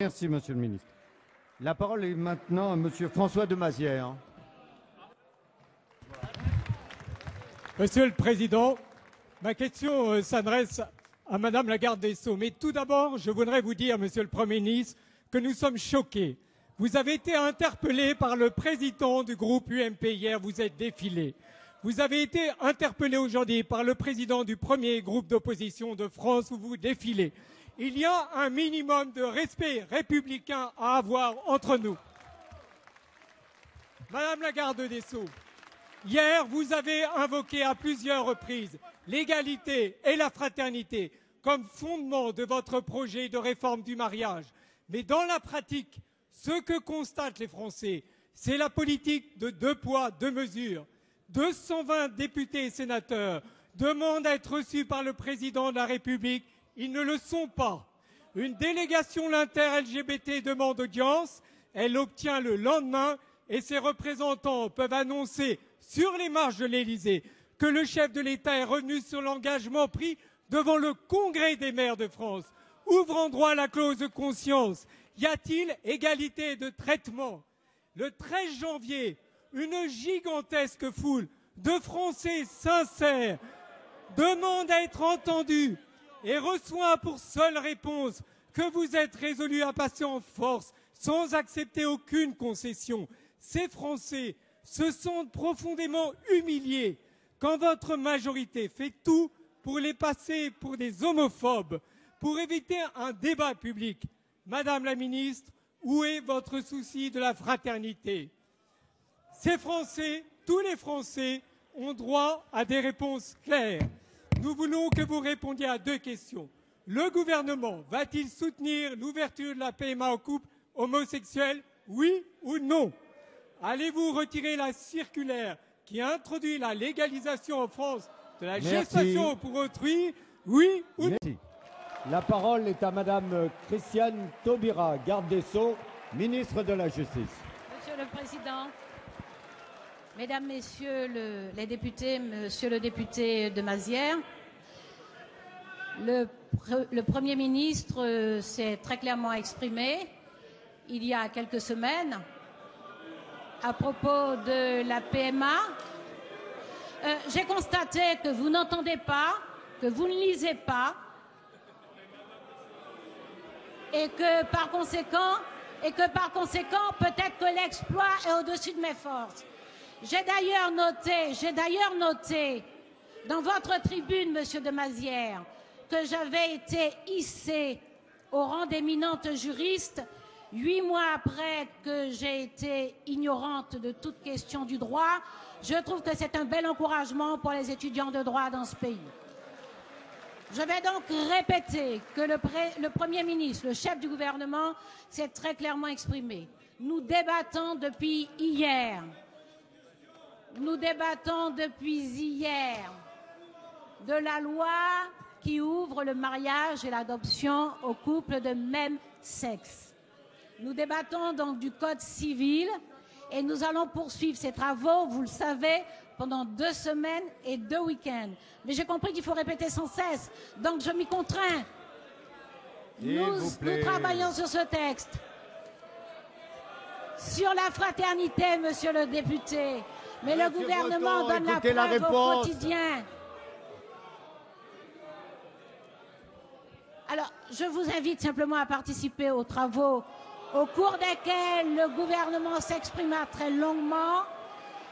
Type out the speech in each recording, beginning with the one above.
Merci, Monsieur le ministre. La parole est maintenant à Monsieur François de Mazières. Monsieur le Président, ma question s'adresse à Madame la garde des Sceaux. Mais tout d'abord, je voudrais vous dire, Monsieur le Premier ministre, que nous sommes choqués. Vous avez été interpellé par le président du groupe UMP hier, vous êtes défilé. Vous avez été interpellé aujourd'hui par le président du premier groupe d'opposition de France où vous défilez. Il y a un minimum de respect républicain à avoir entre nous. Madame la garde des Sceaux, hier, vous avez invoqué à plusieurs reprises l'égalité et la fraternité comme fondement de votre projet de réforme du mariage. Mais dans la pratique, ce que constatent les Français, c'est la politique de 2 poids, 2 mesures. 220 députés et sénateurs demandent à être reçus par le président de la République. Ils ne le sont pas. Une délégation l'inter-LGBT demande audience. Elle l'obtient le lendemain et ses représentants peuvent annoncer sur les marches de l'Élysée que le chef de l'État est revenu sur l'engagement pris devant le Congrès des maires de France. Ouvrant droit à la clause de conscience, y a-t-il égalité de traitement? Le 13 janvier, une gigantesque foule de Français sincères demande à être entendue et reçoit pour seule réponse que vous êtes résolu à passer en force sans accepter aucune concession. Ces Français se sentent profondément humiliés quand votre majorité fait tout pour les passer pour des homophobes, pour éviter un débat public. Madame la ministre, où est votre souci de la fraternité? Ces Français, tous les Français, ont droit à des réponses claires. Nous voulons que vous répondiez à 2 questions. Le gouvernement va-t-il soutenir l'ouverture de la PMA aux couples homosexuels, oui ou non? Allez-vous retirer la circulaire qui introduit la légalisation en France de la gestation pour autrui, oui ou non? Merci. La parole est à Madame Christiane Taubira, garde des Sceaux, ministre de la Justice. Monsieur le Président, Mesdames, Messieurs les députés, Monsieur le député de Mazières, le Premier ministre s'est très clairement exprimé il y a quelques semaines à propos de la PMA. J'ai constaté que vous n'entendez pas, que vous ne lisez pas et que par conséquent, peut-être que l'exploit est au-dessus de mes forces. J'ai d'ailleurs noté dans votre tribune, Monsieur de Mazières, que j'avais été hissée au rang d'éminente juriste 8 mois après que j'ai été ignorante de toute question du droit. Je trouve que c'est un bel encouragement pour les étudiants de droit dans ce pays. Je vais donc répéter que le Premier ministre, le chef du gouvernement, s'est très clairement exprimé. Nous débattons depuis hier. Nous débattons depuis hier de la loi qui ouvre le mariage et l'adoption aux couples de même sexe. Nous débattons donc du Code civil et nous allons poursuivre ces travaux, vous le savez, pendant 2 semaines et 2 week-ends. Mais j'ai compris qu'il faut répéter sans cesse, donc je m'y contrains. Nous travaillons sur ce texte. Sur la fraternité, Monsieur le député. Mais le gouvernement donne la preuve au quotidien. Alors, je vous invite simplement à participer aux travaux au cours desquels le gouvernement s'exprima très longuement.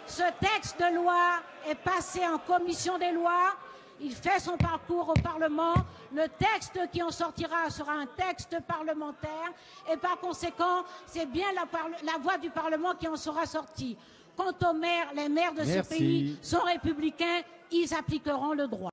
Ce texte de loi est passé en commission des lois. Il fait son parcours au Parlement. Le texte qui en sortira sera un texte parlementaire. Et par conséquent, c'est bien la voix du Parlement qui en sera sortie. Quant aux maires, les maires de ce pays sont républicains, ils appliqueront le droit.